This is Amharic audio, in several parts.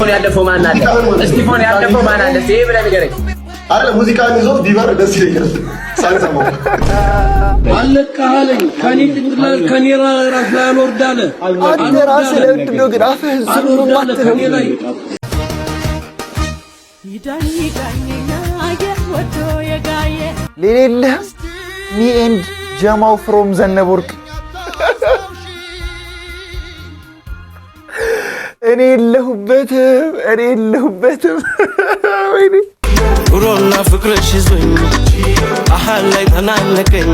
እስጢፎን ያለፈው ማን አለ? እስጢፎን ያለፈው ማን አለ? ይሄ ብለህ ንገረኝ። አረ ሙዚቃን ይዞት ቢበር ደስ ይለኛል። ሳይሰማው አለቃለኝ ከኔ ጥንቅላል ከኔ ራስ ላይ አልወርዳለ አንተ ራስ ላይ ወጥቶ ግን አፍህን ዝም ማትለው ሌሌለ ሚ ኤንድ ጀማው ፍሮም ዘነበወርቅ እኔ የለሁበትም ወይኔ ሮላ ፍቅርሽ ይዞኝ አሐል ላይ ተናነቀኝ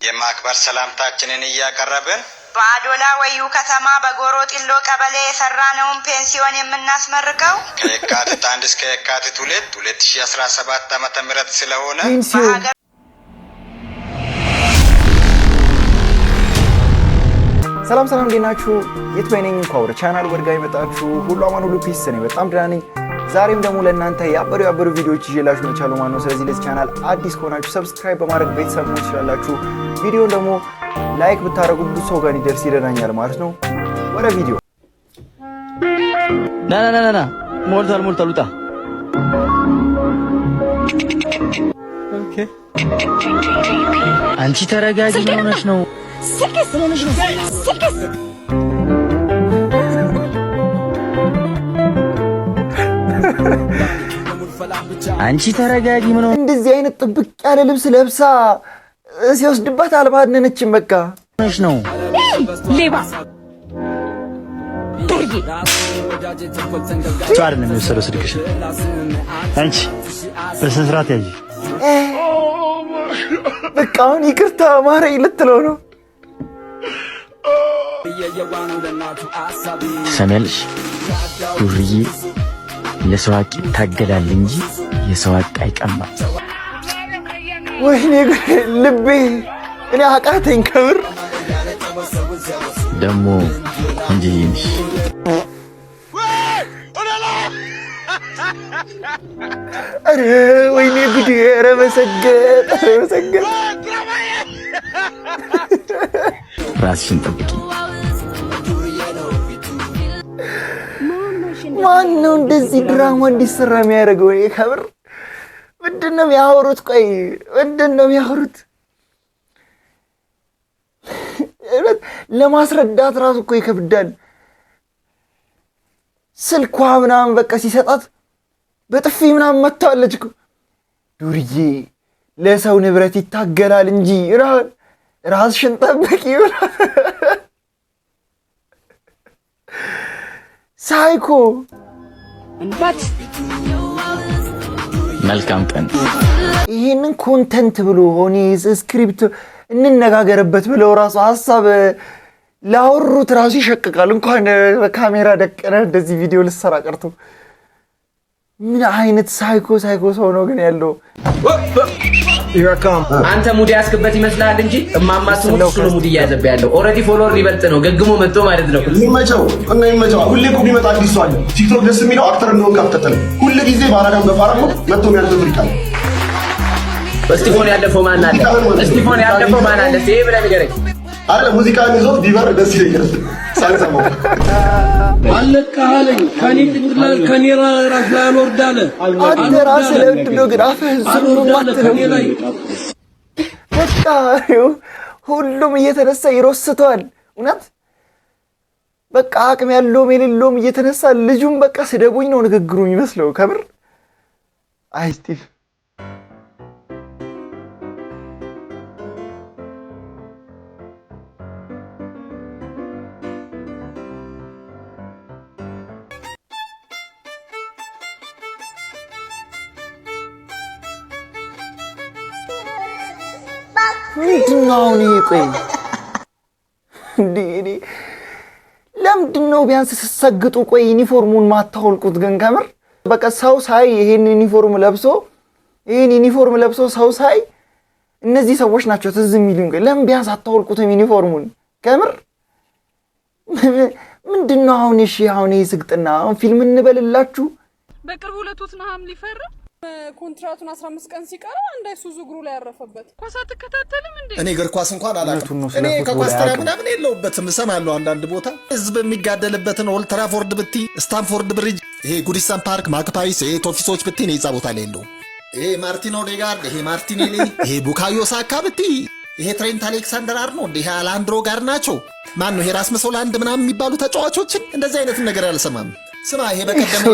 የማክበር ሰላምታችንን እያቀረብን በአዶላ ወዩ ከተማ በጎሮ ጢሎ ቀበሌ የሰራነውን ፔንሲዮን የምናስመርቀው ከየካቲት 1 እስከ የካቲት 2 2017 ዓ.ም ስለሆነ ሰላም እንዴት ናችሁ? የትወይነኝ ፓወር ቻናል ወርጋይ መጣችሁ። ሁሉ አማን ሁሉ ፒስ ነኝ። በጣም ደህና ነኝ። ዛሬም ደግሞ ለእናንተ ያበሩ ቪዲዮዎች ይዤላችሁ መቻሉ ማለት ነው። ስለዚህ ለዚህ ቻናል አዲስ ከሆናችሁ ሰብስክራይብ በማድረግ ቤተሰብ መሆን ትችላላችሁ። ቪዲዮውን ደግሞ ላይክ ብታረጉ ብዙ ሰው ጋር እንዲደርስ ይረዳኛል ማለት ነው። ወደ ቪዲዮ ና ሞልቷል ውጣ። ኦኬ አንቺ ተረጋጊ። ምን ሆነሽ ነው? ስልክስ አንቺ ተረጋጊ። ምን ነው እንደዚህ አይነት ጥብቅ ያለ ልብስ ለብሳ ሲወስድባት አልባነነችም። በቃ ሆነሽ ነው ሌባ ቻር ነው የሚወሰደው ስልክሽ። አንቺ በስነ ስርዓት ያዢ። በቃ አሁን ይቅርታ ማረኝ ልትለው ነው። ሰሜልሽ ዱርዬ ለሰው ሀቅ ይታገላል እንጂ የሰው ሀቅ አይቀማም። ወይኔ ልቤ እኔ አቃተኝ ከብር ደሞ እንጂ አረ ወይኔ ጉዴ! አረ መሰገጥ ራስሽን ጠብቂ። ማን ነው እንደዚህ ድራማ እንዲሰራ የሚያደርገው? እኔ ከብር ምንድነው የሚያወሩት? ቆይ ምንድነው የሚያወሩት? ለማስረዳት ራሱ እኮ ይከብዳል። ስልኳ ምናምን በቃ ሲሰጣት በጥፊ ምናምን መታለች እኮ። ዱርዬ ለሰው ንብረት ይታገላል እንጂ ራስሽን ጠብቂ። ሳይኮ መልካም ቀን። ይሄንን ኮንተንት ብሎ ሆኔ ስክሪፕት እንነጋገርበት ብለው ራሱ ሐሳብ ላወሩት ራሱ ይሸቅቃል። እንኳን በካሜራ ደቀነ እንደዚህ ቪዲዮ ልሰራ ቀርቶ። ምን አይነት ሳይኮ ሰው ነው ግን ያለው? አንተ ሙድ ያስክበት ይመስላል እንጂ እማማስ ሙድ እሱ ነው ሙድ እያዘበ ያለው። ኦሬዲ ፎሎወር ሊበልጥ ነው ገግሞ መጥቶ ማለት ነው። ይመቸው። ሁሌ እኮ ቢመጣ አዲስ ሰው አለ። ቲክቶክ ደስ የሚለው አክተር ነው ከፍተተል ሁሉ ጊዜ ባራዳም በፋራሙ መጥቶ የሚያደርገው ፍሪካል። እስጢፎን ያለፈው ማን አለ? እስጢፎን ያለፈው ማን አለ? ይሄ ብለህ ንገረኝ። አረ ሙዚቃን ይዞት ቢበር ደስ ይለኛል። ሳይሰማው አለቃለኝ ከኔ ጥንቅላል ከኔ ራስ ላይ አልወርዳለ አንተ ራስ ላይ ወጥቶ ግን አፍህን ዝም ማትለው በቃ ሁሉም እየተነሳ ይሮስተዋል። እውነት በቃ አቅም ያለውም የሌለውም እየተነሳ ልጁም በቃ ስደቡኝ ነው ንግግሩ የሚመስለው ከብር። አይ ስቲቭ ምንድነው ነው? ቆይ እንዴ ለምንድነው ቢያንስ ሲሰግጡ ቆይ ዩኒፎርሙን ማታወልቁት? ግን ከምር በቃ ሰው ሳይ ይሄን ዩኒፎርም ለብሶ ሰው ሳይ እነዚህ ሰዎች ናቸው ትዝ የሚሉኝ። ቆይ ለምን ቢያንስ አታወልቁትም ዩኒፎርሙን? ከምር ምንድነው አሁን? እሺ አሁን ይስግጥና አሁን ፊልም እንበልላችሁ። በቅርቡ ለቶትንሃም ሊፈርም ኮንትራቱን 15 ቀን ሲቀረው አንድ አይሱዙ እግሩ ላይ ያረፈበት። ኳስ አትከታተልም እንዴ? እኔ እግር ኳስ እንኳን አላውቅም። እኔ ከኳስ ተራ ምናምን የለውበትም። እሰማለሁ አንዳንድ ቦታ ህዝብ የሚጋደልበትን ኦልድ ትራፎርድ ብትይ፣ ስታንፎርድ ብሪጅ ይሄ ጉዲሰን ፓርክ ማክፓይስ ይሄ ቶፊሶች ብትይ የዛ ቦታ ላይ የለውም። ይሄ ማርቲን ኦዴጋርድ ይሄ ማርቲኔሊ ይሄ ቡካዮ ሳካ ብትይ ይሄ ትሬንት አሌክሳንደር አርኖልድ ይሄ አላንድሮ ጋርናቾ ማን ነው ይሄ ራስመስ ሆይሉንድ ምናምን የሚባሉ ተጫዋቾችን እንደዚህ አይነት ነገር አልሰማም። ስማ ይሄ በቀደም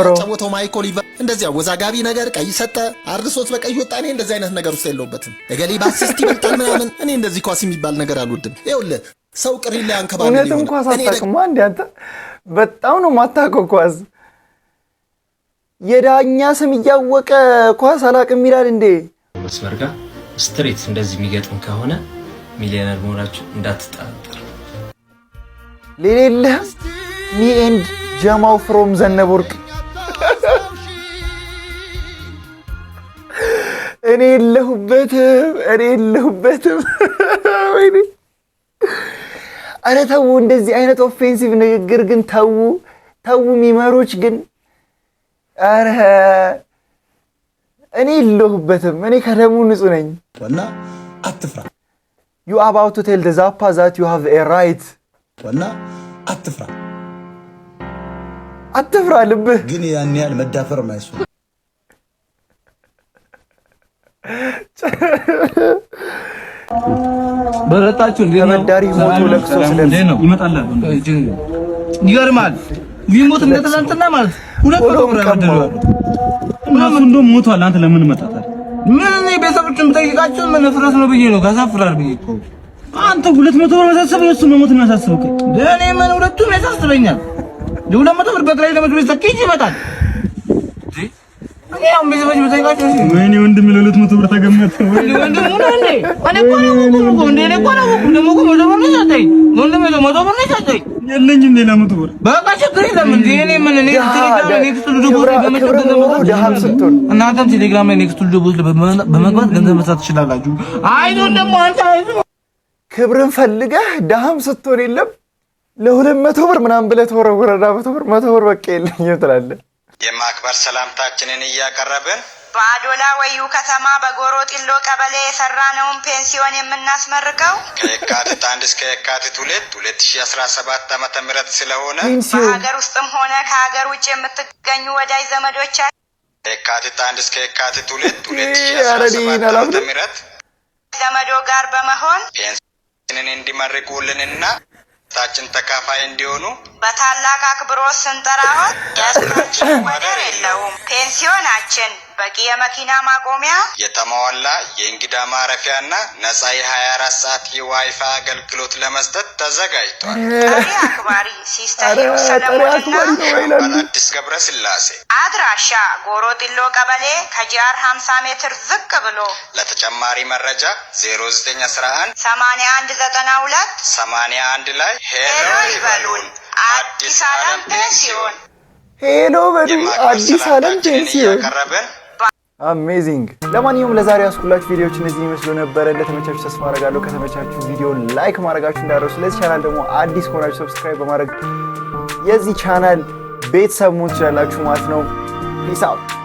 ተጫወተው ማይኮ ሊቨር እንደዚህ አወዛጋቢ ነገር ቀይ ሰጠ አርሶት በቀይ ወጣኔ እንደዚህ አይነት ነገር ውስጥ የለውበትም። እገሌ በአሲስት ይበልጣል ምናምን እኔ እንደዚህ ኳስ የሚባል ነገር አልወድም። ይኸውልህ ሰው ቅሪል ላይ አንከባለ ነው እውነትም ኳስ አታውቅም አንዴ አንተ በጣም ነው የማታውቀው ኳስ የዳኛ ስም እያወቀ ኳስ አላውቅም ይላል እንዴ? መስመር ጋር ስትሬት እንደዚህ የሚገጥም ከሆነ ሚሊዮነር መሆናችሁ እንዳትጠራጠሩ። ሌሌለ ሚ ኤንድ ጀማው ፍሮም ዘነበወርቅ እኔ የለሁበትም ወይኔ አረ ተው እንደዚህ አይነት ኦፌንሲቭ ንግግር ግን ተው ሚመሮች ግን አረ እኔ የለሁበትም እኔ ከደሙ ንጹህ ነኝ እና አትፍራ you about to tell the Zappa that you have a right እና አትፍራ ልብህ ግን ያን ያህል መዳፈር ማይሱ በረታችሁ እንዴ ተመዳሪ ሞቶ ለቅሶ ስለዚህ ነው ይመጣል ይገርማል ሊሞት እንደተዛንተና ማለት ሁለት ወር ያደረው እነሱ እንደውም ሞቷል አንተ ለምን መጣጣል ምን እኔ ቤተሰቦችን ብጠይቃቸው ምን ፍረስ ነው ብዬ ነው ጋዛፍራር ብዬ እኮ አንተ 200 ብር መሳሰብ እሱ መሞት እናሳስበው እኔ ምን ሁለቱም ያሳስበኛል ለ200 ብር በግራይ ለመድረስ ተከይጅ ይመጣል ያው ቤተሰቦች ብጠይቃቸው ወይኔ ወንድም ለ200 ብር ተገመተ ወይኔ ወንድም ነው እንዴ እኔ እኮ ነው እንዴ እኔ እኮ ነው ደሞ እኮ ነው ሰጠኝ ወንድም ነው 100 ብር ነው ሰጠኝ የለኝም ሌላ 100 ብር በቃ ችግር የለም እንዴ እኔ ምን እኔ ቴሌግራም ኔክስት ዱቦ በመጨረሻ ደሃም ስትሆን እናንተም ቴሌግራም ላይ ኔክስት ዱቦ በመግባት ገንዘብ መስራት ትችላላችሁ አይዶን ደሞ አንተ ክብርን ፈልገህ ደሃም ስትሆን የለም ለ200 ብር ምናምን ብለህ ተወረወረና 100 ብር በቃ የለኝም ትላለህ የማክበር ሰላምታችንን እያቀረብን በአዶላ ወዩ ከተማ በጎሮ ጢሎ ቀበሌ የሰራነውን ፔንሲዮን የምናስመርቀው ከየካቲት 1 እስከ የካቲት 2 2017 ዓመተ ምህረት ስለሆነ በሀገር ውስጥም ሆነ ከሀገር ውጭ የምትገኙ ወዳጅ ዘመዶቻችን ከየካቲት 1 እስከ የካቲት 2 2017 ዓመተ ምህረት ዘመዶ ጋር በመሆን ፔንሲዮንን እንዲመርቁልንና ታችን ተካፋይ እንዲሆኑ በታላቅ አክብሮት ስንጠራዎት ያስታችን ወደር የለውም። ፔንሲዮናችን በቂ የመኪና ማቆሚያ የተሟላ የእንግዳ ማረፊያና ነፃ የ24 ሰዓት የዋይፋይ አገልግሎት ለመስጠት ተዘጋጅቷል። ጥሪ አክባሪ ሲስተር ሰለሞንና አዲስ ገብረ ስላሴ አድራሻ ጎሮ ጢሎ ቀበሌ ከጂአር 50 ሜትር ዝቅ ብሎ ለተጨማሪ መረጃ 0911 8192 81 ላይ ሄሎ ይበሉን። አዲስ ዓለም ፔንሲዮን ሄሎ በሉ አዲስ ዓለም ፔንሲዮን አሜዚንግ። ለማንኛውም ለዛሬ ያስኩላችሁ ቪዲዮዎች እነዚህ ይመስሉ ነበር። እንደተመቻችሁ ተስፋ አደርጋለሁ። ከተመቻችሁ ቪዲዮን ላይክ ማድረጋችሁ እንዳትረሱ። ለዚህ ቻናል ደግሞ አዲስ ከሆናችሁ ሰብስክራይብ በማድረግ የዚህ ቻናል ቤተሰብ መሆን ትችላላችሁ ማለት ነው። ፒስ አውት